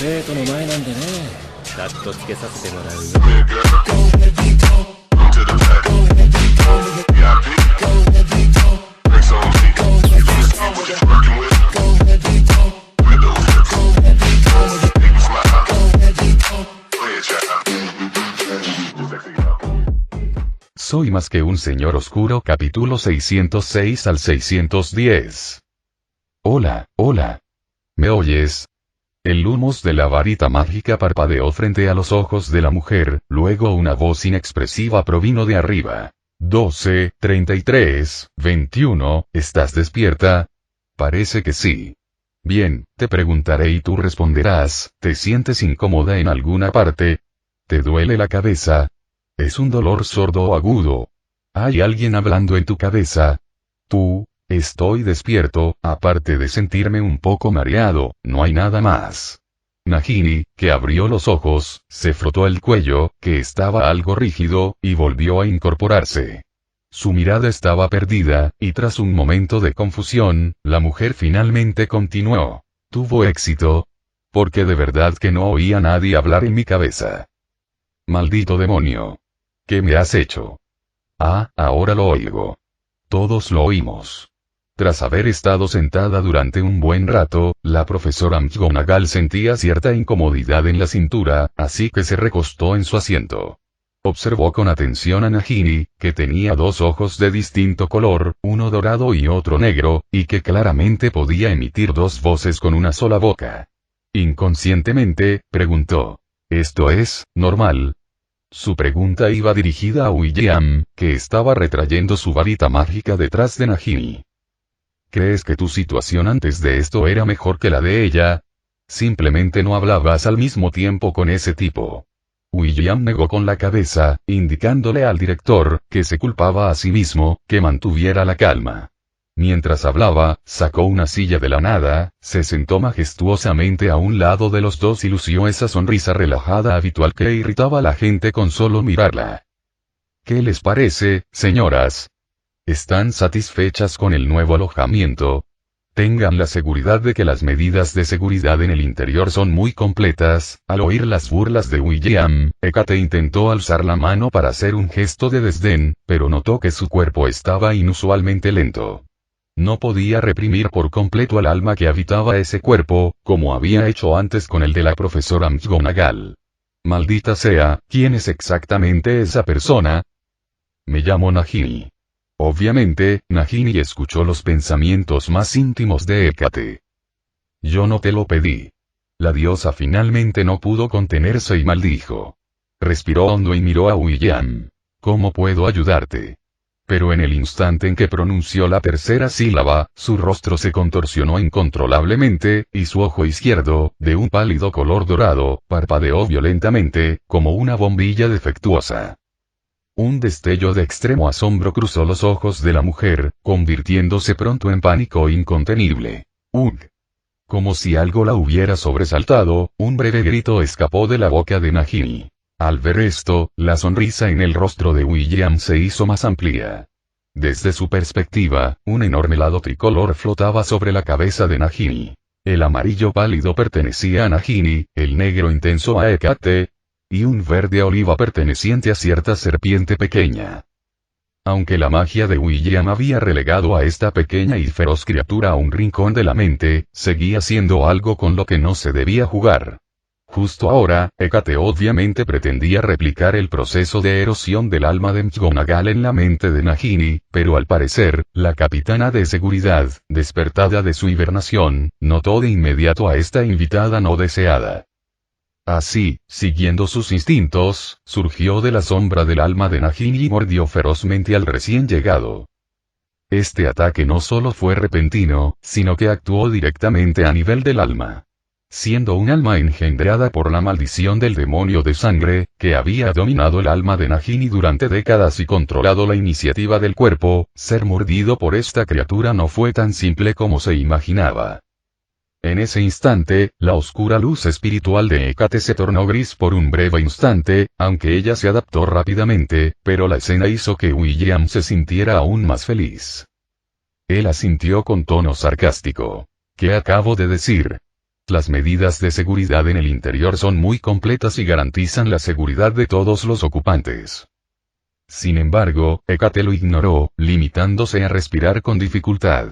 生徒の前なんでね。カットつけさせてもらうよ。Soy más que un señor oscuro, capítulo 606 al 610. Hola, hola. ¿Me oyes? El lumos de la varita mágica parpadeó frente a los ojos de la mujer, luego una voz inexpresiva provino de arriba. 12, 33, 21, ¿estás despierta? Parece que sí. Bien, te preguntaré y tú responderás, ¿te sientes incómoda en alguna parte? ¿Te duele la cabeza? ¿Es un dolor sordo o agudo? ¿Hay alguien hablando en tu cabeza? Tú, estoy despierto, aparte de sentirme un poco mareado, no hay nada más. Nagini, que abrió los ojos, se frotó el cuello, que estaba algo rígido, y volvió a incorporarse. Su mirada estaba perdida, y tras un momento de confusión, la mujer finalmente continuó. ¿Tuvo éxito? Porque de verdad que no oía a nadie hablar en mi cabeza. Maldito demonio. ¿Qué me has hecho? Ah, ahora lo oigo. Todos lo oímos. Tras haber estado sentada durante un buen rato, la profesora McGonagall sentía cierta incomodidad en la cintura, así que se recostó en su asiento. Observó con atención a Nagini, que tenía dos ojos de distinto color, uno dorado y otro negro, y que claramente podía emitir dos voces con una sola boca. Inconscientemente, preguntó: ¿esto es normal? Su pregunta iba dirigida a William, que estaba retrayendo su varita mágica detrás de Nagini. ¿Crees que tu situación antes de esto era mejor que la de ella? Simplemente no hablabas al mismo tiempo con ese tipo. William negó con la cabeza, indicándole al director, que se culpaba a sí mismo, que mantuviera la calma. Mientras hablaba, sacó una silla de la nada, se sentó majestuosamente a un lado de los dos y lució esa sonrisa relajada habitual que irritaba a la gente con solo mirarla. ¿Qué les parece, señoras? ¿Están satisfechas con el nuevo alojamiento? Tengan la seguridad de que las medidas de seguridad en el interior son muy completas. Al oír las burlas de William, Hécate intentó alzar la mano para hacer un gesto de desdén, pero notó que su cuerpo estaba inusualmente lento. No podía reprimir por completo al alma que habitaba ese cuerpo, como había hecho antes con el de la profesora McGonagall. Maldita sea, ¿quién es exactamente esa persona? Me llamo Nagini. Obviamente, Nagini escuchó los pensamientos más íntimos de Hécate. Yo no te lo pedí. La diosa finalmente no pudo contenerse y maldijo. Respiró hondo y miró a William. ¿Cómo puedo ayudarte? Pero en el instante en que pronunció la tercera sílaba, su rostro se contorsionó incontrolablemente, y su ojo izquierdo, de un pálido color dorado, parpadeó violentamente, como una bombilla defectuosa. Un destello de extremo asombro cruzó los ojos de la mujer, convirtiéndose pronto en pánico incontenible. ¡Ugh! Como si algo la hubiera sobresaltado, un breve grito escapó de la boca de Nagini. Al ver esto, la sonrisa en el rostro de William se hizo más amplia. Desde su perspectiva, un enorme lado tricolor flotaba sobre la cabeza de Nagini. El amarillo pálido pertenecía a Nagini, el negro intenso a Hécate, y un verde oliva perteneciente a cierta serpiente pequeña. Aunque la magia de William había relegado a esta pequeña y feroz criatura a un rincón de la mente, seguía siendo algo con lo que no se debía jugar. Justo ahora, Hécate obviamente pretendía replicar el proceso de erosión del alma de McGonagall en la mente de Nagini, pero al parecer, la capitana de seguridad, despertada de su hibernación, notó de inmediato a esta invitada no deseada. Así, siguiendo sus instintos, surgió de la sombra del alma de Nagini y mordió ferozmente al recién llegado. Este ataque no solo fue repentino, sino que actuó directamente a nivel del alma. Siendo un alma engendrada por la maldición del demonio de sangre, que había dominado el alma de Nagini durante décadas y controlado la iniciativa del cuerpo, ser mordido por esta criatura no fue tan simple como se imaginaba. En ese instante, la oscura luz espiritual de Hécate se tornó gris por un breve instante, aunque ella se adaptó rápidamente, pero la escena hizo que William se sintiera aún más feliz. Él asintió con tono sarcástico. ¿Qué acabo de decir? Las medidas de seguridad en el interior son muy completas y garantizan la seguridad de todos los ocupantes. Sin embargo, Hécate lo ignoró, limitándose a respirar con dificultad.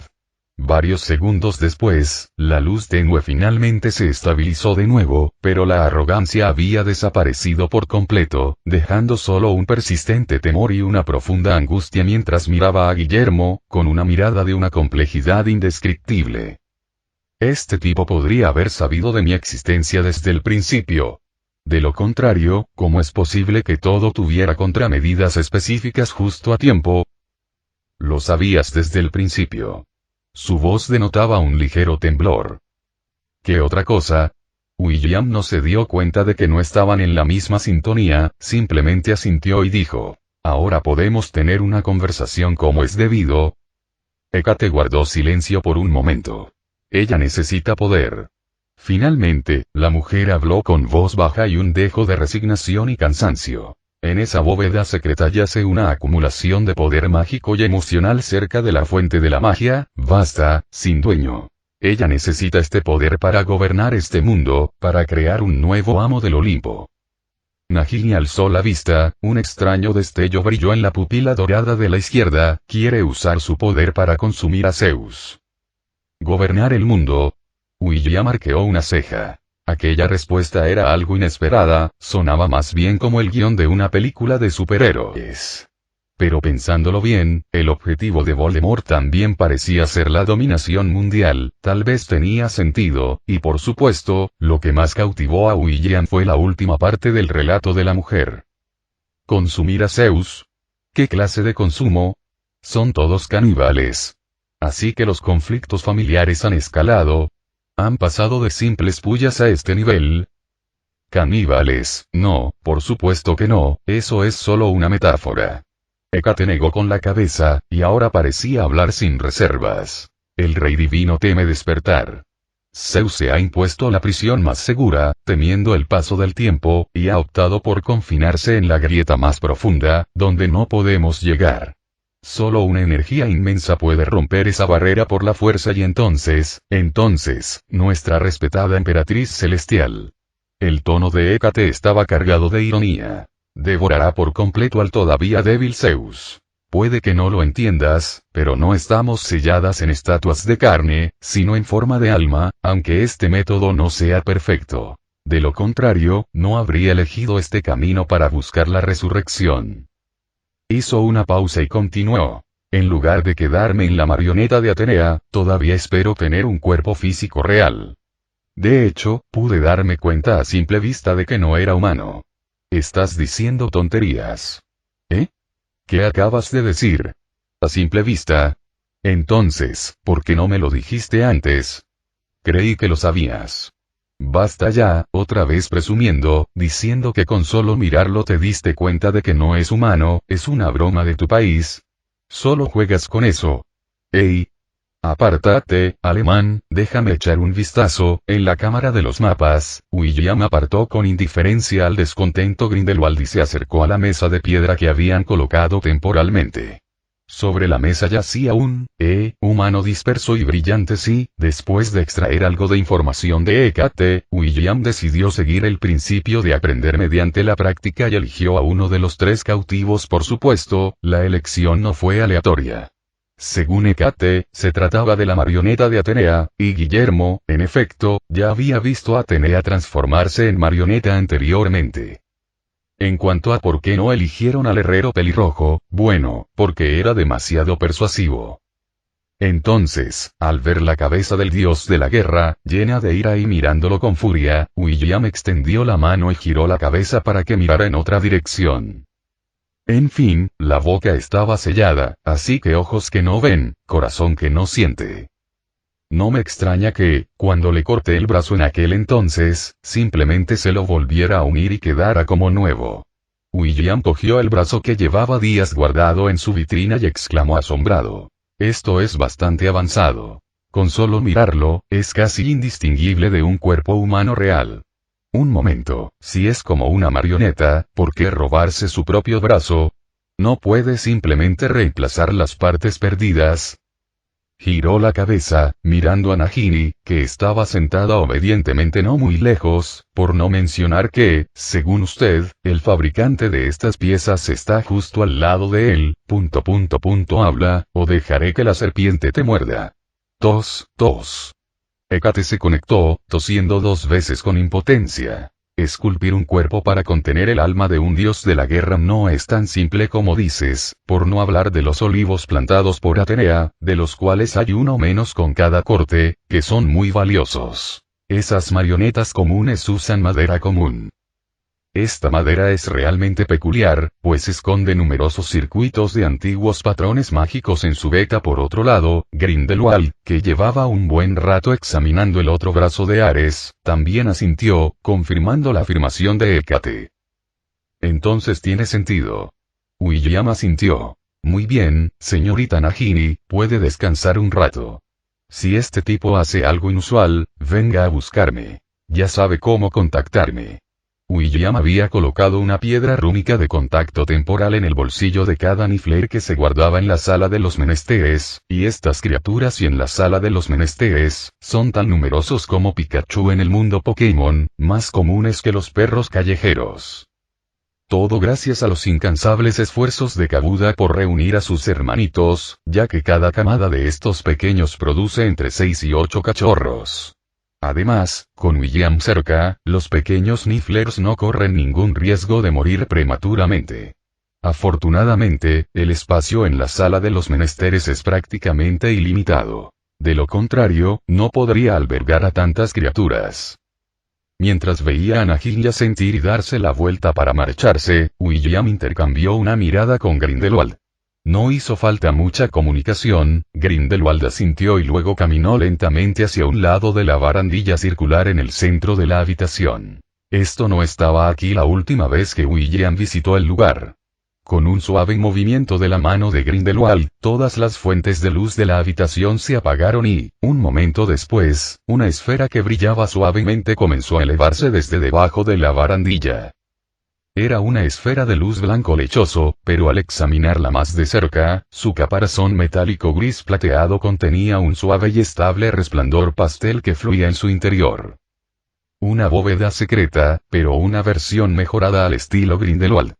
Varios segundos después, la luz tenue finalmente se estabilizó de nuevo, pero la arrogancia había desaparecido por completo, dejando solo un persistente temor y una profunda angustia mientras miraba a Guillermo, con una mirada de una complejidad indescriptible. Este tipo podría haber sabido de mi existencia desde el principio. De lo contrario, ¿cómo es posible que todo tuviera contramedidas específicas justo a tiempo? Lo sabías desde el principio. Su voz denotaba un ligero temblor. ¿Qué otra cosa? William no se dio cuenta de que no estaban en la misma sintonía, simplemente asintió y dijo, «Ahora podemos tener una conversación como es debido». Hécate guardó silencio por un momento. Ella necesita poder. Finalmente, la mujer habló con voz baja y un dejo de resignación y cansancio. En esa bóveda secreta yace una acumulación de poder mágico y emocional cerca de la fuente de la magia, vasta, sin dueño. Ella necesita este poder para gobernar este mundo, para crear un nuevo amo del Olimpo. Nagini alzó la vista, un extraño destello brilló en la pupila dorada de la izquierda, quiere usar su poder para consumir a Zeus. ¿Gobernar el mundo? William arqueó una ceja. Aquella respuesta era algo inesperada, sonaba más bien como el guión de una película de superhéroes. Pero pensándolo bien, el objetivo de Voldemort también parecía ser la dominación mundial, tal vez tenía sentido, y por supuesto, lo que más cautivó a William fue la última parte del relato de la mujer. ¿Consumir a Zeus? ¿Qué clase de consumo? Son todos caníbales. Así que los conflictos familiares han escalado. ¿Han pasado de simples pullas a este nivel? Caníbales, no, por supuesto que no, eso es solo una metáfora. Hécate negó con la cabeza, y ahora parecía hablar sin reservas. El rey divino teme despertar. Zeus se ha impuesto la prisión más segura, temiendo el paso del tiempo, y ha optado por confinarse en la grieta más profunda, donde no podemos llegar. Solo una energía inmensa puede romper esa barrera por la fuerza y entonces, nuestra respetada emperatriz celestial. El tono de Hécate estaba cargado de ironía. Devorará por completo al todavía débil Zeus. Puede que no lo entiendas, pero no estamos selladas en estatuas de carne, sino en forma de alma, aunque este método no sea perfecto. De lo contrario, no habría elegido este camino para buscar la resurrección. Hizo una pausa y continuó. En lugar de quedarme en la marioneta de Atenea, todavía espero tener un cuerpo físico real. De hecho, pude darme cuenta a simple vista de que no era humano. Estás diciendo tonterías. ¿Eh? ¿Qué acabas de decir? A simple vista. Entonces, ¿por qué no me lo dijiste antes? Creí que lo sabías. Basta ya, otra vez presumiendo, diciendo que con solo mirarlo te diste cuenta de que no es humano, es una broma de tu país. Solo juegas con eso. ¡Ey! Apártate, alemán, déjame echar un vistazo. En la cámara de los mapas, William apartó con indiferencia al descontento Grindelwald y se acercó a la mesa de piedra que habían colocado temporalmente. Sobre la mesa yacía un humano disperso y brillante. Sí, después de extraer algo de información de Hécate, William decidió seguir el principio de aprender mediante la práctica y eligió a uno de los 3 cautivos. Por supuesto, la elección no fue aleatoria. Según Hécate, se trataba de la marioneta de Atenea, y Guillermo, en efecto, ya había visto a Atenea transformarse en marioneta anteriormente. En cuanto a por qué no eligieron al herrero pelirrojo, bueno, porque era demasiado persuasivo. Entonces, al ver la cabeza del dios de la guerra, llena de ira y mirándolo con furia, William extendió la mano y giró la cabeza para que mirara en otra dirección. En fin, la boca estaba sellada, así que ojos que no ven, corazón que no siente. No me extraña que, cuando le corté el brazo en aquel entonces, simplemente se lo volviera a unir y quedara como nuevo. William cogió el brazo que llevaba días guardado en su vitrina y exclamó asombrado. Esto es bastante avanzado. Con solo mirarlo, es casi indistinguible de un cuerpo humano real. Un momento, si es como una marioneta, ¿por qué robarse su propio brazo? ¿No puede simplemente reemplazar las partes perdidas? Giró la cabeza, mirando a Nagini, que estaba sentada obedientemente no muy lejos, por no mencionar que, según usted, el fabricante de estas piezas está justo al lado de él, habla, o dejaré que la serpiente te muerda. Tos. Hécate se conectó, tosiendo 2 veces con impotencia. Esculpir un cuerpo para contener el alma de un dios de la guerra no es tan simple como dices, por no hablar de los olivos plantados por Atenea, de los cuales hay uno menos con cada corte, que son muy valiosos. Esas marionetas comunes usan madera común. Esta madera es realmente peculiar, pues esconde numerosos circuitos de antiguos patrones mágicos en su beta. Por otro lado, Grindelwald, que llevaba un buen rato examinando el otro brazo de Ares, también asintió, confirmando la afirmación de Hécate. Entonces tiene sentido. William asintió. Muy bien, señorita Nagini, puede descansar un rato. Si este tipo hace algo inusual, venga a buscarme. Ya sabe cómo contactarme. William había colocado una piedra rúnica de contacto temporal en el bolsillo de cada Niffler que se guardaba en la sala de los menesteres, y estas criaturas y en la sala de los menesteres, son tan numerosos como Pikachu en el mundo Pokémon, más comunes que los perros callejeros. Todo gracias a los incansables esfuerzos de Kabuda por reunir a sus hermanitos, ya que cada camada de estos pequeños produce entre 6 y 8 cachorros. Además, con William cerca, los pequeños Nifflers no corren ningún riesgo de morir prematuramente. Afortunadamente, el espacio en la sala de los menesteres es prácticamente ilimitado. De lo contrario, no podría albergar a tantas criaturas. Mientras veía a Nagini sentir y darse la vuelta para marcharse, William intercambió una mirada con Grindelwald. No hizo falta mucha comunicación, Grindelwald asintió y luego caminó lentamente hacia un lado de la barandilla circular en el centro de la habitación. Esto no estaba aquí la última vez que William visitó el lugar. Con un suave movimiento de la mano de Grindelwald, todas las fuentes de luz de la habitación se apagaron y, un momento después, una esfera que brillaba suavemente comenzó a elevarse desde debajo de la barandilla. Era una esfera de luz blanco lechoso, pero al examinarla más de cerca, su caparazón metálico gris plateado contenía un suave y estable resplandor pastel que fluía en su interior. Una bóveda secreta, pero una versión mejorada al estilo Grindelwald.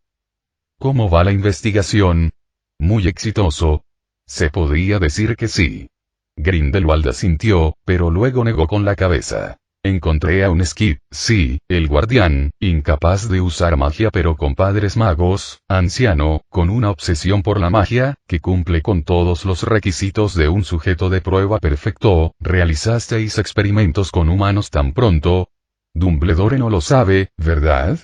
¿Cómo va la investigación? Muy exitoso. Se podría decir que sí. Grindelwald asintió, pero luego negó con la cabeza. Encontré a un Skip, sí, el guardián, incapaz de usar magia pero con padres magos, anciano, con una obsesión por la magia, que cumple con todos los requisitos de un sujeto de prueba perfecto. ¿Realizasteis experimentos con humanos tan pronto? Dumbledore no lo sabe, ¿verdad?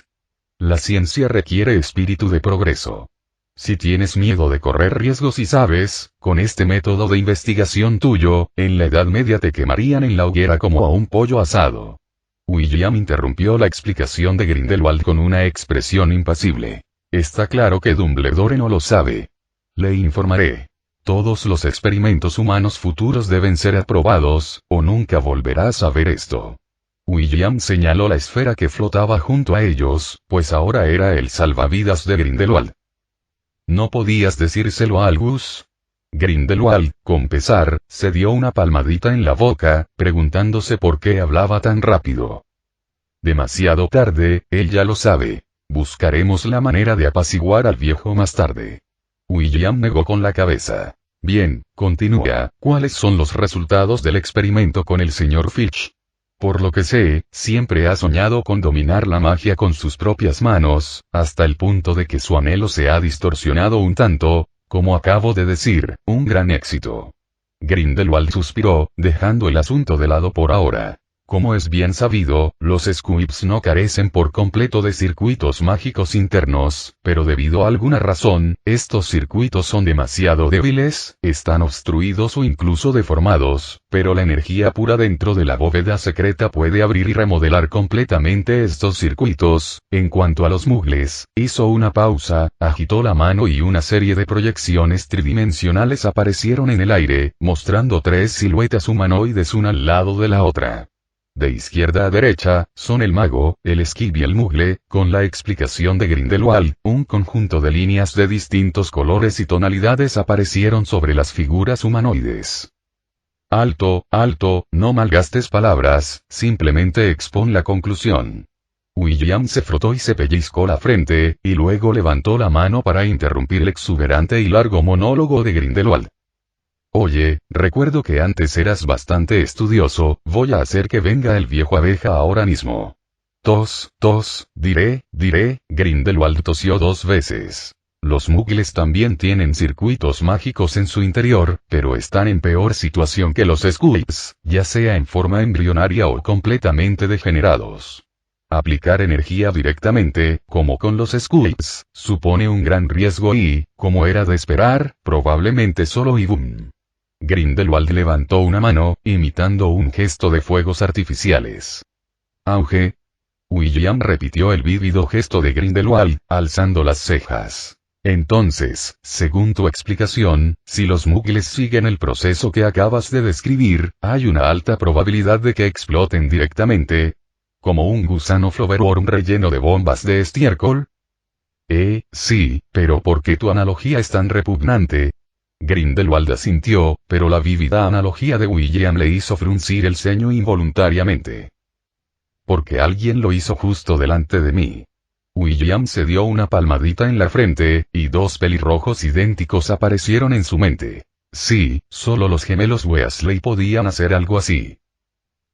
La ciencia requiere espíritu de progreso. Si tienes miedo de correr riesgos y sabes, con este método de investigación tuyo, en la Edad Media te quemarían en la hoguera como a un pollo asado. William interrumpió la explicación de Grindelwald con una expresión impasible. Está claro que Dumbledore no lo sabe. Le informaré. Todos los experimentos humanos futuros deben ser aprobados, o nunca volverás a ver esto. William señaló la esfera que flotaba junto a ellos, pues ahora era el salvavidas de Grindelwald. ¿No podías decírselo a Albus? Grindelwald, con pesar, se dio una palmadita en la boca, preguntándose por qué hablaba tan rápido. Demasiado tarde, él ya lo sabe. Buscaremos la manera de apaciguar al viejo más tarde. William negó con la cabeza. Bien, continúa, ¿cuáles son los resultados del experimento con el señor Filch? Por lo que sé, siempre ha soñado con dominar la magia con sus propias manos, hasta el punto de que su anhelo se ha distorsionado un tanto, como acabo de decir, un gran éxito. Grindelwald suspiró, dejando el asunto de lado por ahora. Como es bien sabido, los Squibs no carecen por completo de circuitos mágicos internos, pero debido a alguna razón, estos circuitos son demasiado débiles, están obstruidos o incluso deformados, pero la energía pura dentro de la bóveda secreta puede abrir y remodelar completamente estos circuitos. En cuanto a los muggles, hizo una pausa, agitó la mano y una serie de proyecciones tridimensionales aparecieron en el aire, mostrando 3 siluetas humanoides una al lado de la otra. De izquierda a derecha, son el mago, el Skib y el muggle. Con la explicación de Grindelwald, un conjunto de líneas de distintos colores y tonalidades aparecieron sobre las figuras humanoides. Alto, alto, no malgastes palabras, simplemente expon la conclusión. William se frotó y se pellizcó la frente, y luego levantó la mano para interrumpir el exuberante y largo monólogo de Grindelwald. Oye, recuerdo que antes eras bastante estudioso, voy a hacer que venga el viejo abeja ahora mismo. Tos, tos, diré, Grindelwald tosió 2 veces. Los muggles también tienen circuitos mágicos en su interior, pero están en peor situación que los squibs, ya sea en forma embrionaria o completamente degenerados. Aplicar energía directamente, como con los squibs, supone un gran riesgo y, como era de esperar, probablemente solo Ibum. Grindelwald levantó una mano, imitando un gesto de fuegos artificiales. Auge. William repitió el vívido gesto de Grindelwald, alzando las cejas. Entonces, según tu explicación, si los muggles siguen el proceso que acabas de describir, hay una alta probabilidad de que exploten directamente. ¿Como un gusano Flowerworm relleno de bombas de estiércol? Sí, pero ¿por qué tu analogía es tan repugnante? Grindelwald asintió, pero la vívida analogía de William le hizo fruncir el ceño involuntariamente. Porque alguien lo hizo justo delante de mí. William se dio una palmadita en la frente, y 2 pelirrojos idénticos aparecieron en su mente. Sí, solo los gemelos Weasley podían hacer algo así.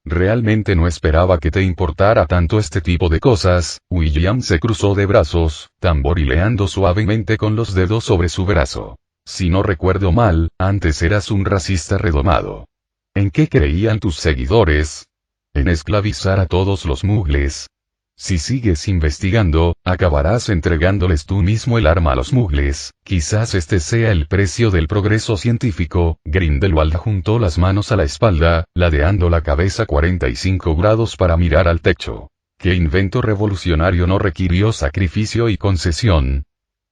Realmente no esperaba que te importara tanto este tipo de cosas. William se cruzó de brazos, tamborileando suavemente con los dedos sobre su brazo. Si no recuerdo mal, antes eras un racista redomado. ¿En qué creían tus seguidores? ¿En esclavizar a todos los muggles? Si sigues investigando, acabarás entregándoles tú mismo el arma a los muggles, quizás este sea el precio del progreso científico. Grindelwald juntó las manos a la espalda, ladeando la cabeza 45 grados para mirar al techo. ¿Qué invento revolucionario no requirió sacrificio y concesión?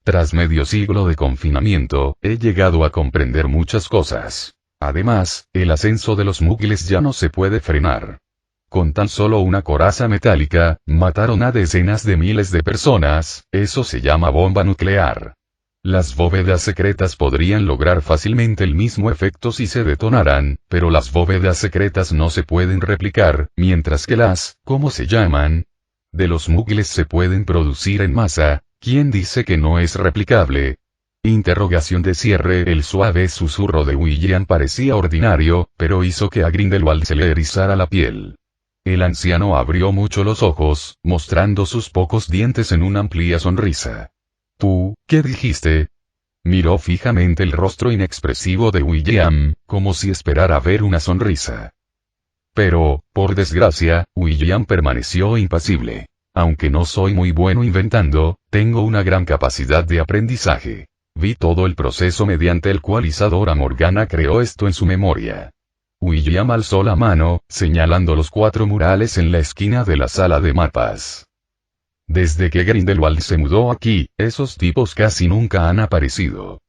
Tras medio siglo de confinamiento, he llegado a comprender muchas cosas. Además, el ascenso de los muggles ya no se puede frenar. Con tan solo una coraza metálica, mataron a decenas de miles de personas, eso se llama bomba nuclear. Las bóvedas secretas podrían lograr fácilmente el mismo efecto si se detonaran, pero las bóvedas secretas no se pueden replicar, mientras que ¿cómo se llaman? De los muggles se pueden producir en masa. ¿Quién dice que no es replicable? Interrogación de cierre. El suave susurro de William parecía ordinario, pero hizo que a Grindelwald se le erizara la piel. El anciano abrió mucho los ojos, mostrando sus pocos dientes en una amplia sonrisa. ¿Tú, qué dijiste? Miró fijamente el rostro inexpresivo de William, como si esperara ver una sonrisa. Pero, por desgracia, William permaneció impasible. Aunque no soy muy bueno inventando, tengo una gran capacidad de aprendizaje. Vi todo el proceso mediante el cual Isadora Morgana creó esto en su memoria. William alzó la mano, señalando los 4 murales en la esquina de la sala de mapas. Desde que Grindelwald se mudó aquí, esos tipos casi nunca han aparecido.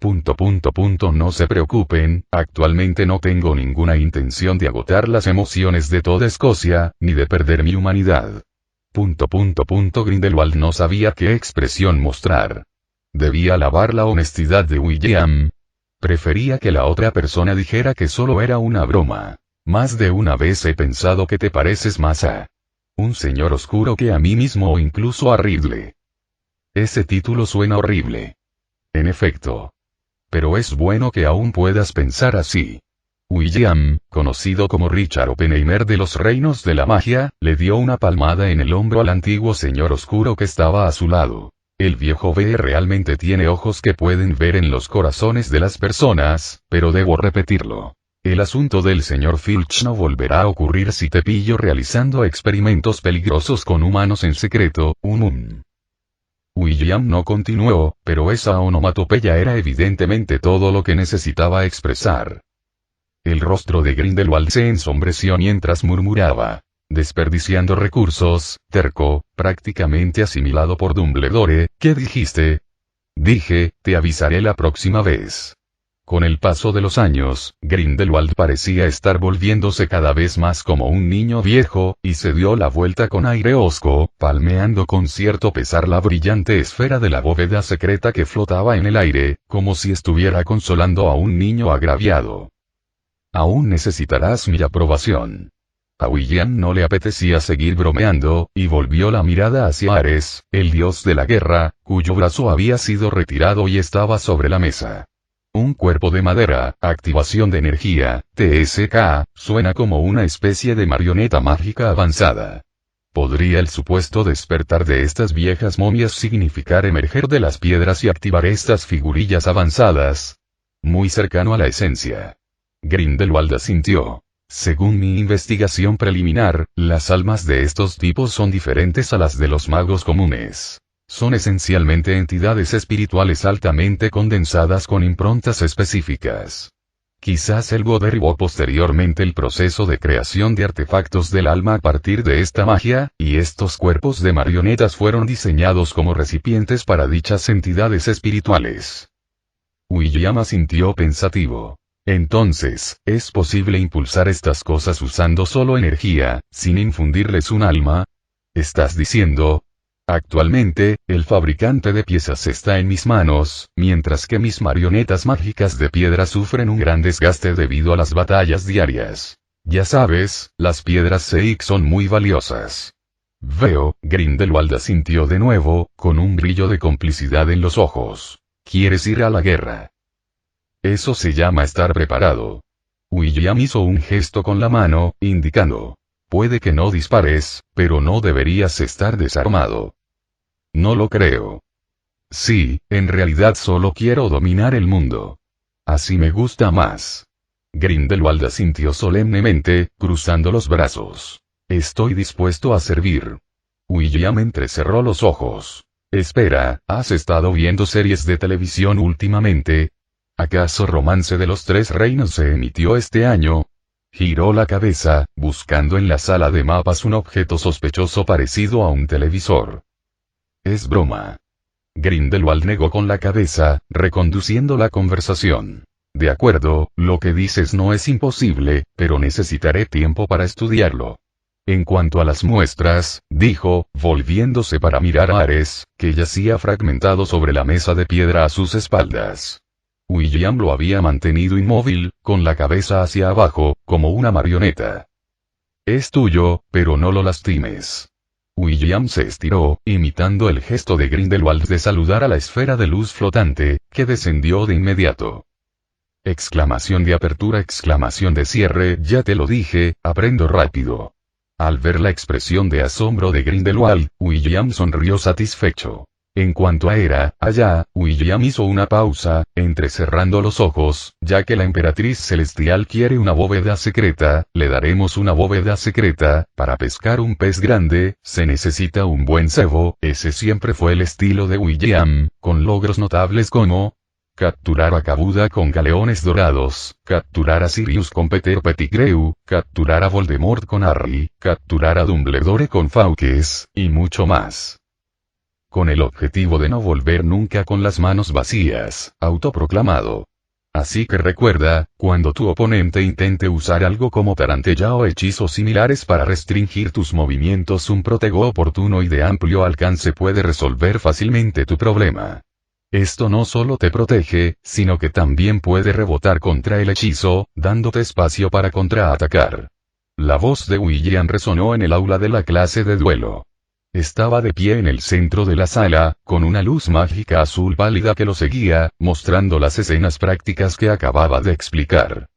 No se preocupen, actualmente no tengo ninguna intención de agotar las emociones de toda Escocia, ni de perder mi humanidad. Grindelwald no sabía qué expresión mostrar. Debía alabar la honestidad de William. Prefería que la otra persona dijera que solo era una broma. Más de una vez he pensado que te pareces más a un señor oscuro que a mí mismo o incluso a Ridley. Ese título suena horrible. En efecto. Pero es bueno que aún puedas pensar así. William, conocido como Richard Oppenheimer de los Reinos de la Magia, le dio una palmada en el hombro al antiguo señor oscuro que estaba a su lado. El viejo B realmente tiene ojos que pueden ver en los corazones de las personas, pero debo repetirlo. El asunto del señor Filch no volverá a ocurrir si te pillo realizando experimentos peligrosos con humanos en secreto. William no continuó, pero esa onomatopeya era evidentemente todo lo que necesitaba expresar. El rostro de Grindelwald se ensombreció mientras murmuraba. Desperdiciando recursos, terco, prácticamente asimilado por Dumbledore. ¿Qué dijiste? Dije, te avisaré la próxima vez. Con el paso de los años, Grindelwald parecía estar volviéndose cada vez más como un niño viejo, y se dio la vuelta con aire hosco, palmeando con cierto pesar la brillante esfera de la bóveda secreta que flotaba en el aire, como si estuviera consolando a un niño agraviado. Aún necesitarás mi aprobación. A William no le apetecía seguir bromeando, y volvió la mirada hacia Ares, el dios de la guerra, cuyo brazo había sido retirado y estaba sobre la mesa. Un cuerpo de madera, activación de energía, TSK, suena como una especie de marioneta mágica avanzada. ¿Podría el supuesto despertar de estas viejas momias significar emerger de las piedras y activar estas figurillas avanzadas? Muy cercano a la esencia. Grindelwald asintió. Según mi investigación preliminar, las almas de estos tipos son diferentes a las de los magos comunes. Son esencialmente entidades espirituales altamente condensadas con improntas específicas. Quizás Elbo derivó posteriormente el proceso de creación de artefactos del alma a partir de esta magia, y estos cuerpos de marionetas fueron diseñados como recipientes para dichas entidades espirituales. William asintió pensativo. Entonces, ¿es posible impulsar estas cosas usando solo energía, sin infundirles un alma? ¿Estás diciendo? Actualmente, el fabricante de piezas está en mis manos, mientras que mis marionetas mágicas de piedra sufren un gran desgaste debido a las batallas diarias. Ya sabes, las piedras Seik son muy valiosas. Veo, Grindelwald asintió de nuevo, con un brillo de complicidad en los ojos. ¿Quieres ir a la guerra? Eso se llama estar preparado. William hizo un gesto con la mano, indicando. Puede que no dispares, pero no deberías estar desarmado. No lo creo. Sí, en realidad solo quiero dominar el mundo. Así me gusta más. Grindelwald asintió solemnemente, cruzando los brazos. Estoy dispuesto a servir. William entrecerró los ojos. Espera, ¿has estado viendo series de televisión últimamente? ¿Acaso Romance de los Tres Reinos se emitió este año? Giró la cabeza, buscando en la sala de mapas un objeto sospechoso parecido a un televisor. Es broma. Grindelwald negó con la cabeza, reconduciendo la conversación. De acuerdo, lo que dices no es imposible, pero necesitaré tiempo para estudiarlo. En cuanto a las muestras, dijo, volviéndose para mirar a Ares, que yacía fragmentado sobre la mesa de piedra a sus espaldas. William lo había mantenido inmóvil, con la cabeza hacia abajo, como una marioneta. Es tuyo, pero no lo lastimes. William se estiró, imitando el gesto de Grindelwald de saludar a la esfera de luz flotante, que descendió de inmediato. Exclamación de apertura, exclamación de cierre, ya te lo dije, aprendo rápido. Al ver la expresión de asombro de Grindelwald, William sonrió satisfecho. En cuanto a era, allá, William hizo una pausa, entrecerrando los ojos, ya que la emperatriz celestial quiere una bóveda secreta, le daremos una bóveda secreta, para pescar un pez grande, se necesita un buen cebo, ese siempre fue el estilo de William, con logros notables como capturar a Kabuda con galeones dorados, capturar a Sirius con Peter Pettigrew, capturar a Voldemort con Harry, capturar a Dumbledore con Fawkes, y mucho más. Con el objetivo de no volver nunca con las manos vacías, autoproclamado. Así que recuerda, cuando tu oponente intente usar algo como tarantela o hechizos similares para restringir tus movimientos, un protego oportuno y de amplio alcance puede resolver fácilmente tu problema. Esto no solo te protege, sino que también puede rebotar contra el hechizo, dándote espacio para contraatacar. La voz de William resonó en el aula de la clase de duelo. Estaba de pie en el centro de la sala, con una luz mágica azul pálida que lo seguía, mostrando las escenas prácticas que acababa de explicar.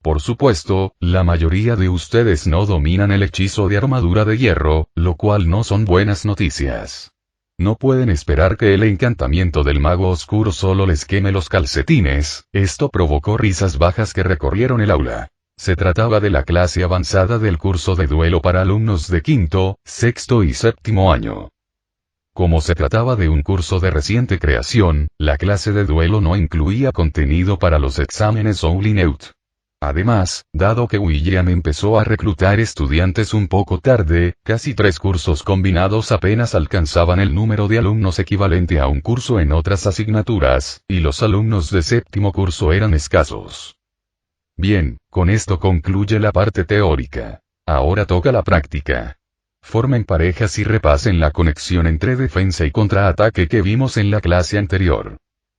Por supuesto, la mayoría de ustedes no dominan el hechizo de armadura de hierro, lo cual no son buenas noticias. No pueden esperar que el encantamiento del mago oscuro solo les queme los calcetines. Esto provocó risas bajas que recorrieron el aula. Se trataba de la clase avanzada del curso de duelo para alumnos de quinto, sexto y séptimo año. Como se trataba de un curso de reciente creación, la clase de duelo no incluía contenido para los exámenes Owlineut. Además, dado que William empezó a reclutar estudiantes un poco tarde, casi 3 cursos combinados apenas alcanzaban el número de alumnos equivalente a un curso en otras asignaturas, y los alumnos de séptimo curso eran escasos. Bien, con esto concluye la parte teórica. Ahora toca la práctica. Formen parejas y repasen la conexión entre defensa y contraataque que vimos en la clase anterior.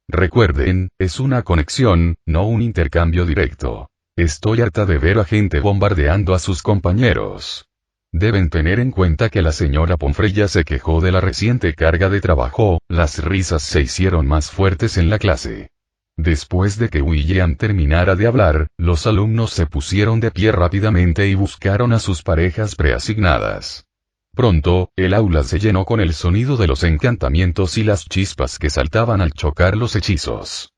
Recuerden, es una conexión, no un intercambio directo. Estoy harta de ver a gente bombardeando a sus compañeros. Deben tener en cuenta que la señora Pomfrey ya se quejó de la reciente carga de trabajo, las risas se hicieron más fuertes en la clase. Después de que William terminara de hablar, los alumnos se pusieron de pie rápidamente y buscaron a sus parejas preasignadas. Pronto, el aula se llenó con el sonido de los encantamientos y las chispas que saltaban al chocar los hechizos.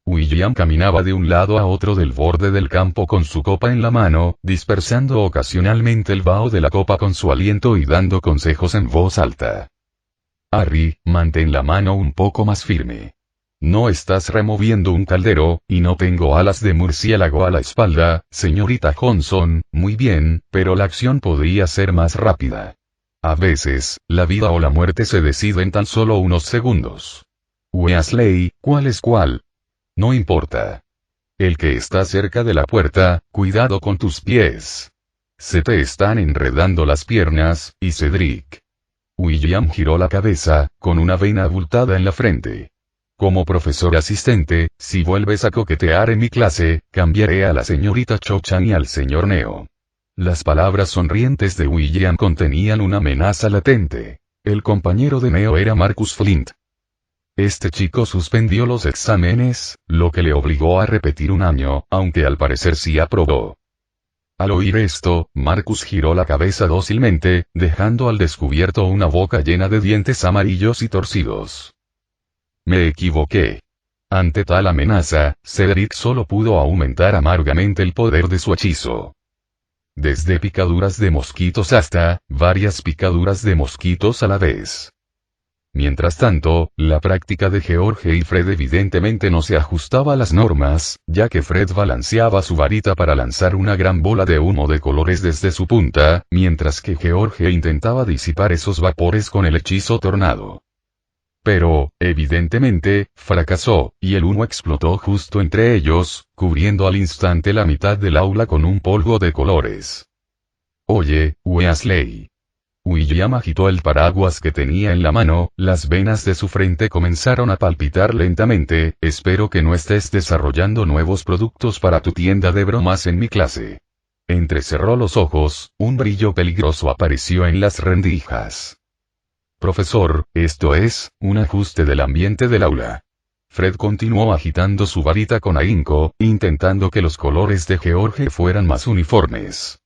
William caminaba de un lado a otro del borde del campo con su copa en la mano, dispersando ocasionalmente el vaho de la copa con su aliento y dando consejos en voz alta. Harry, mantén la mano un poco más firme. No estás removiendo un caldero, y no tengo alas de murciélago a la espalda, señorita Johnson, muy bien, pero la acción podría ser más rápida. A veces, la vida o la muerte se decide en tan solo unos segundos. Weasley, ¿cuál es cuál? No importa. El que está cerca de la puerta, cuidado con tus pies. Se te están enredando las piernas, y Cedric. William giró la cabeza, con una vena abultada en la frente. Como profesor asistente, si vuelves a coquetear en mi clase, cambiaré a la señorita Cho Chang y al señor Neo. Las palabras sonrientes de William contenían una amenaza latente. El compañero de Neo era Marcus Flint. Este chico suspendió los exámenes, lo que le obligó a repetir un año, aunque al parecer sí aprobó. Al oír esto, Marcus giró la cabeza dócilmente, dejando al descubierto una boca llena de dientes amarillos y torcidos. Me equivoqué. Ante tal amenaza, Cedric solo pudo aumentar amargamente el poder de su hechizo. Desde picaduras de mosquitos hasta, varias picaduras de mosquitos a la vez. Mientras tanto, la práctica de George y Fred evidentemente no se ajustaba a las normas, ya que Fred balanceaba su varita para lanzar una gran bola de humo de colores desde su punta, mientras que George intentaba disipar esos vapores con el hechizo tornado. Pero, evidentemente, fracasó, y el humo explotó justo entre ellos, cubriendo al instante la mitad del aula con un polvo de colores. Oye, Weasley. William agitó el paraguas que tenía en la mano, las venas de su frente comenzaron a palpitar lentamente, espero que no estés desarrollando nuevos productos para tu tienda de bromas en mi clase. Entrecerró los ojos, un brillo peligroso apareció en las rendijas. Profesor, esto es, un ajuste del ambiente del aula. Fred continuó agitando su varita con ahínco, intentando que los colores de George fueran más uniformes.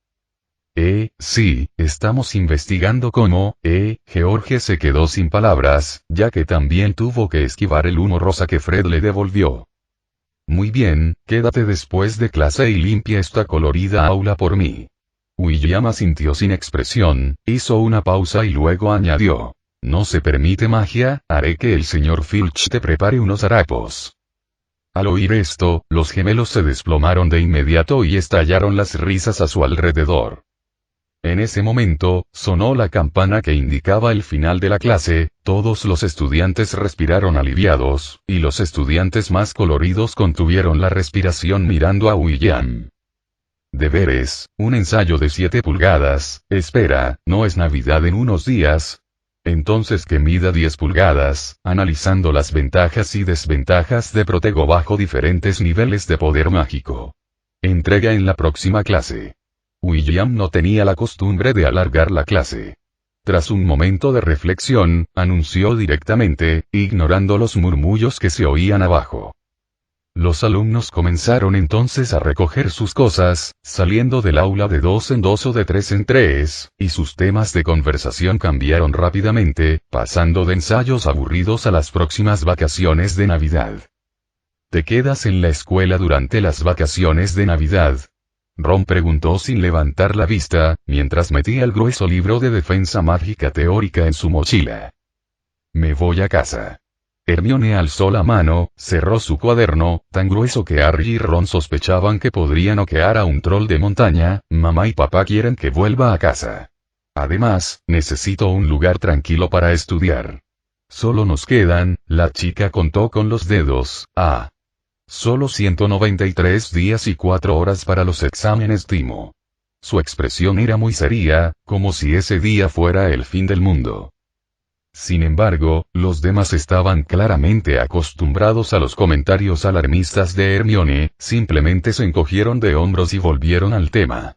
Sí, estamos investigando cómo, George se quedó sin palabras, ya que también tuvo que esquivar el humo rosa que Fred le devolvió. Muy bien, quédate después de clase y limpia esta colorida aula por mí. William asintió sin expresión, hizo una pausa y luego añadió. No se permite magia, haré que el señor Filch te prepare unos harapos. Al oír esto, los gemelos se desplomaron de inmediato y estallaron las risas a su alrededor. En ese momento, sonó la campana que indicaba el final de la clase, todos los estudiantes respiraron aliviados, y los estudiantes más coloridos contuvieron la respiración mirando a William. Deberes, un ensayo de 7 pulgadas, espera, ¿no es Navidad en unos días? Entonces que mida 10 pulgadas, analizando las ventajas y desventajas de Protego bajo diferentes niveles de poder mágico. Entrega en la próxima clase. William no tenía la costumbre de alargar la clase. Tras un momento de reflexión, anunció directamente, ignorando los murmullos que se oían abajo. Los alumnos comenzaron entonces a recoger sus cosas, saliendo del aula de 2 en 2 o de 3 en 3, y sus temas de conversación cambiaron rápidamente, pasando de ensayos aburridos a las próximas vacaciones de Navidad. ¿Te quedas en la escuela durante las vacaciones de Navidad? Ron preguntó sin levantar la vista, mientras metía el grueso libro de defensa mágica teórica en su mochila. Me voy a casa. Hermione alzó la mano, cerró su cuaderno, tan grueso que Harry y Ron sospechaban que podría noquear a un troll de montaña. Mamá y papá quieren que vuelva a casa. Además, necesito un lugar tranquilo para estudiar. Solo nos quedan, la chica contó con los dedos, solo 193 días y 4 horas para los exámenes Timo. Su expresión era muy seria, como si ese día fuera el fin del mundo. Sin embargo, los demás estaban claramente acostumbrados a los comentarios alarmistas de Hermione, simplemente se encogieron de hombros y volvieron al tema.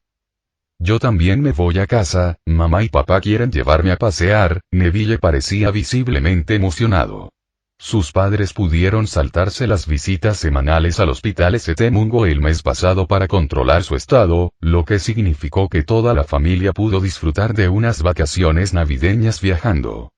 Yo también me voy a casa, mamá y papá quieren llevarme a pasear. Neville parecía visiblemente emocionado. Sus padres pudieron saltarse las visitas semanales al hospital St. Mungo el mes pasado para controlar su estado, lo que significó que toda la familia pudo disfrutar de unas vacaciones navideñas viajando.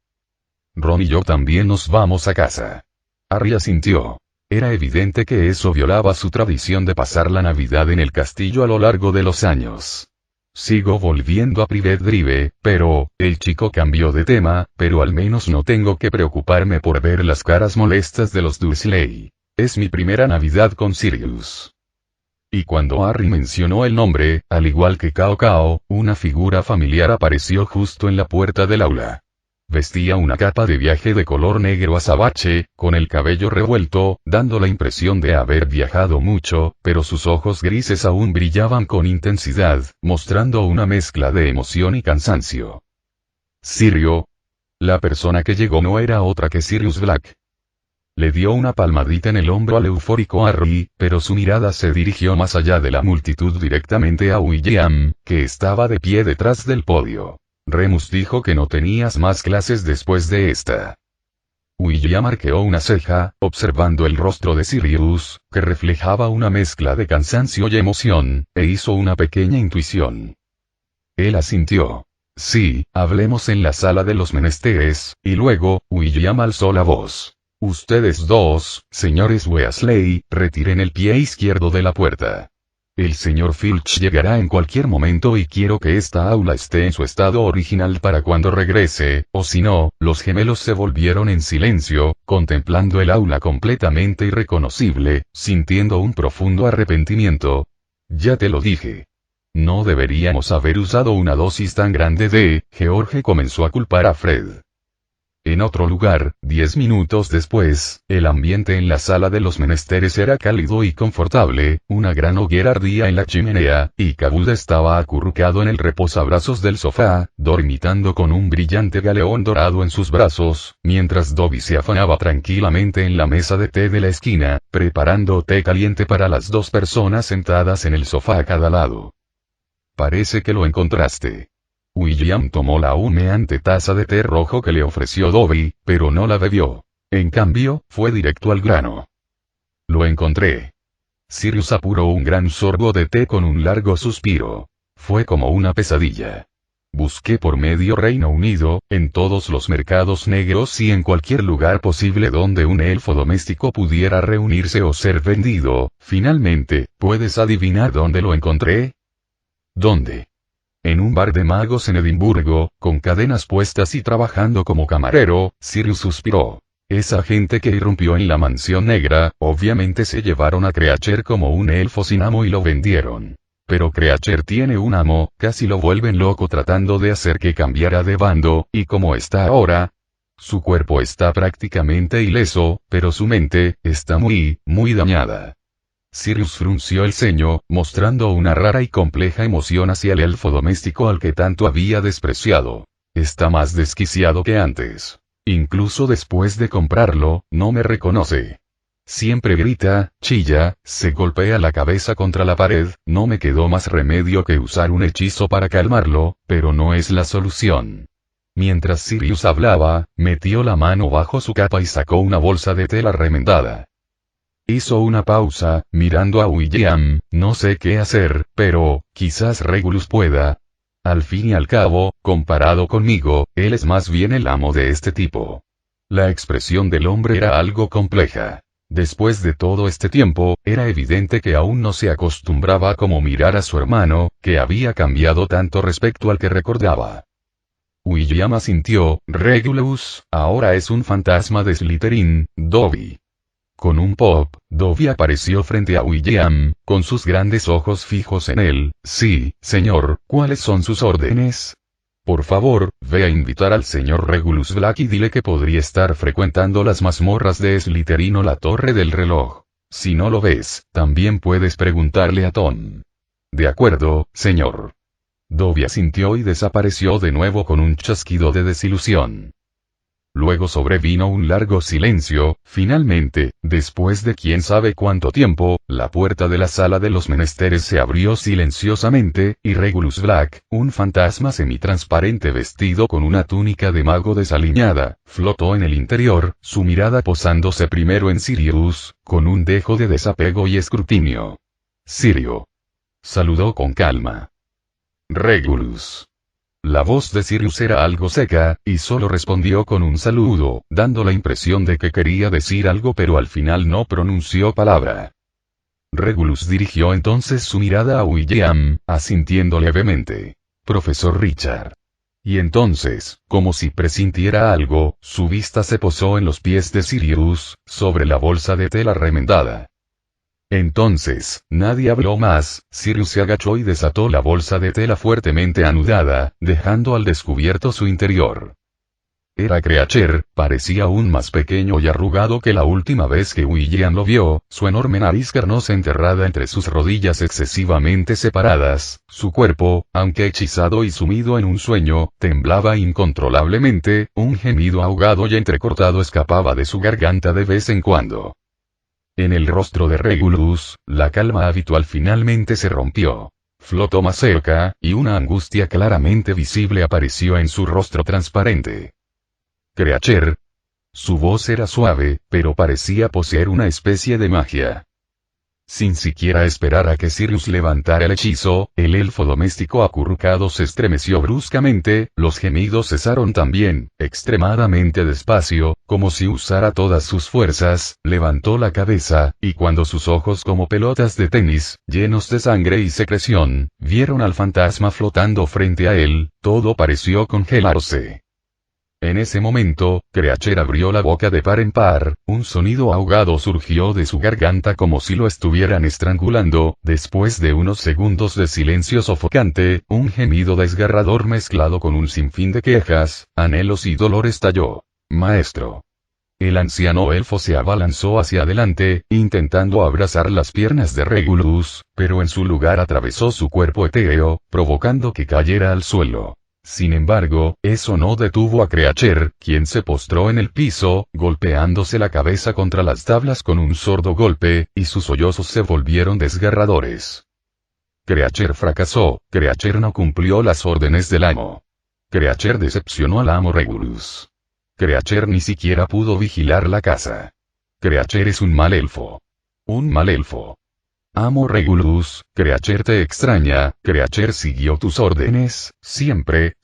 Ron y yo también nos vamos a casa. Harry asintió. Era evidente que eso violaba su tradición de pasar la Navidad en el castillo a lo largo de los años. Sigo volviendo a Privet Drive, pero, el chico cambió de tema, pero al menos no tengo que preocuparme por ver las caras molestas de los Dursley. Es mi primera Navidad con Sirius. Y cuando Harry mencionó el nombre, al igual que Cao Cao, una figura familiar apareció justo en la puerta del aula. Vestía una capa de viaje de color negro azabache, con el cabello revuelto, dando la impresión de haber viajado mucho, pero sus ojos grises aún brillaban con intensidad, mostrando una mezcla de emoción y cansancio. Sirio. La persona que llegó no era otra que Sirius Black. Le dio una palmadita en el hombro al eufórico Harry, pero su mirada se dirigió más allá de la multitud directamente a William, que estaba de pie detrás del podio. Remus dijo que no tenías más clases después de esta. William arqueó una ceja, observando el rostro de Sirius, que reflejaba una mezcla de cansancio y emoción, e hizo una pequeña intuición. Él asintió. Sí, hablemos en la sala de los menesteres, y luego, William alzó la voz. Ustedes dos, señores Weasley, retiren el pie izquierdo de la puerta. El señor Filch llegará en cualquier momento y quiero que esta aula esté en su estado original para cuando regrese, o si no. Los gemelos se volvieron en silencio, contemplando el aula completamente irreconocible, sintiendo un profundo arrepentimiento. Ya te lo dije. No deberíamos haber usado una dosis tan grande de... George comenzó a culpar a Fred. En otro lugar, 10 minutos después, el ambiente en la sala de los menesteres era cálido y confortable, una gran hoguera ardía en la chimenea, y Kabul estaba acurrucado en el reposabrazos del sofá, dormitando con un brillante galeón dorado en sus brazos, mientras Dobby se afanaba tranquilamente en la mesa de té de la esquina, preparando té caliente para las dos personas sentadas en el sofá a cada lado. Parece que lo encontraste. William tomó la humeante taza de té rojo que le ofreció Dobby, pero no la bebió. En cambio, fue directo al grano. Lo encontré. Sirius apuró un gran sorbo de té con un largo suspiro. Fue como una pesadilla. Busqué por medio Reino Unido, en todos los mercados negros y en cualquier lugar posible donde un elfo doméstico pudiera reunirse o ser vendido. Finalmente, ¿puedes adivinar dónde lo encontré? ¿Dónde? En un bar de magos en Edimburgo, con cadenas puestas y trabajando como camarero. Sirius suspiró. Esa gente que irrumpió en la mansión negra, obviamente se llevaron a Creature como un elfo sin amo y lo vendieron. Pero Creature tiene un amo, casi lo vuelven loco tratando de hacer que cambiara de bando, y como está ahora. Su cuerpo está prácticamente ileso, pero su mente, está muy dañada. Sirius frunció el ceño, mostrando una rara y compleja emoción hacia el elfo doméstico al que tanto había despreciado. Está más desquiciado que antes. Incluso después de comprarlo, no me reconoce. Siempre grita, chilla, se golpea la cabeza contra la pared. No me quedó más remedio que usar un hechizo para calmarlo, pero no es la solución. Mientras Sirius hablaba, metió la mano bajo su capa y sacó una bolsa de tela remendada. Hizo una pausa, mirando a William. No sé qué hacer, pero, quizás Regulus pueda. Al fin y al cabo, comparado conmigo, él es más bien el amo de este tipo. La expresión del hombre era algo compleja. Después de todo este tiempo, era evidente que aún no se acostumbraba a cómo mirar a su hermano, que había cambiado tanto respecto al que recordaba. William asintió. Regulus, ahora es un fantasma de Slytherin, Dobby. Con un pop, Dobby apareció frente a William, con sus grandes ojos fijos en él. Sí, señor, ¿cuáles son sus órdenes? Por favor, ve a invitar al señor Regulus Black y dile que podría estar frecuentando las mazmorras de Slytherin o la Torre del Reloj. Si no lo ves, también puedes preguntarle a Tom. De acuerdo, señor. Dobby asintió y desapareció de nuevo con un chasquido de desilusión. Luego sobrevino un largo silencio. Finalmente, después de quién sabe cuánto tiempo, la puerta de la sala de los menesteres se abrió silenciosamente, y Regulus Black, un fantasma semitransparente vestido con una túnica de mago desaliñada, flotó en el interior, su mirada posándose primero en Sirius, con un dejo de desapego y escrutinio. Sirio. Saludó con calma. Regulus. La voz de Sirius era algo seca, y solo respondió con un saludo, dando la impresión de que quería decir algo pero al final no pronunció palabra. Regulus dirigió entonces su mirada a William, asintiendo levemente. Profesor Richard. Y entonces, como si presintiera algo, su vista se posó en los pies de Sirius, sobre la bolsa de tela remendada. Entonces, nadie habló más. Sirius se agachó y desató la bolsa de tela fuertemente anudada, dejando al descubierto su interior. Era Creature, parecía aún más pequeño y arrugado que la última vez que William lo vio, su enorme nariz carnosa enterrada entre sus rodillas excesivamente separadas, su cuerpo, aunque hechizado y sumido en un sueño, temblaba incontrolablemente, un gemido ahogado y entrecortado escapaba de su garganta de vez en cuando. En el rostro de Regulus, la calma habitual finalmente se rompió. Flotó más cerca, y una angustia claramente visible apareció en su rostro transparente. Creature. Su voz era suave, pero parecía poseer una especie de magia. Sin siquiera esperar a que Sirius levantara el hechizo, el elfo doméstico acurrucado se estremeció bruscamente, los gemidos cesaron también, extremadamente despacio, como si usara todas sus fuerzas, levantó la cabeza, y cuando sus ojos como pelotas de tenis, llenos de sangre y secreción, vieron al fantasma flotando frente a él, todo pareció congelarse. En ese momento, Creature abrió la boca de par en par, un sonido ahogado surgió de su garganta como si lo estuvieran estrangulando, después de unos segundos de silencio sofocante, un gemido desgarrador mezclado con un sinfín de quejas, anhelos y dolor estalló. Maestro. El anciano elfo se abalanzó hacia adelante, intentando abrazar las piernas de Regulus, pero en su lugar atravesó su cuerpo etéreo, provocando que cayera al suelo. Sin embargo, eso no detuvo a Creature, quien se postró en el piso, golpeándose la cabeza contra las tablas con un sordo golpe, y sus sollozos se volvieron desgarradores. Creature fracasó, Creature no cumplió las órdenes del amo. Creature decepcionó al amo Regulus. Creature ni siquiera pudo vigilar la casa. Creature es un mal elfo. Un mal elfo. Amo Regulus, Creature te extraña. Creature siguió tus órdenes, siempre,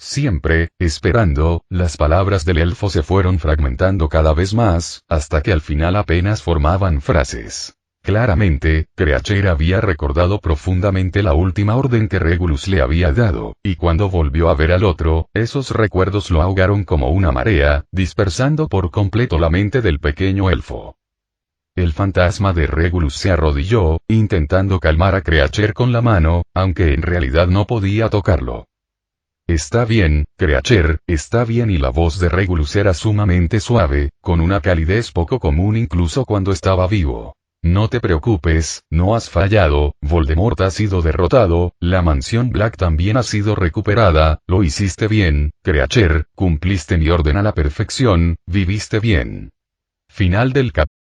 esperando. Las palabras del elfo se fueron fragmentando cada vez más, hasta que al final apenas formaban frases. Claramente, Creature había recordado profundamente la última orden que Regulus le había dado, y cuando volvió a ver al otro, esos recuerdos lo ahogaron como una marea, dispersando por completo la mente del pequeño elfo. El fantasma de Regulus se arrodilló, intentando calmar a Creature con la mano, aunque en realidad no podía tocarlo. Está bien, Creature, está bien, y la voz de Regulus era sumamente suave, con una calidez poco común incluso cuando estaba vivo. No te preocupes, no has fallado, Voldemort ha sido derrotado, la mansión Black también ha sido recuperada, lo hiciste bien, Creature, cumpliste mi orden a la perfección, viviste bien. Final del capítulo.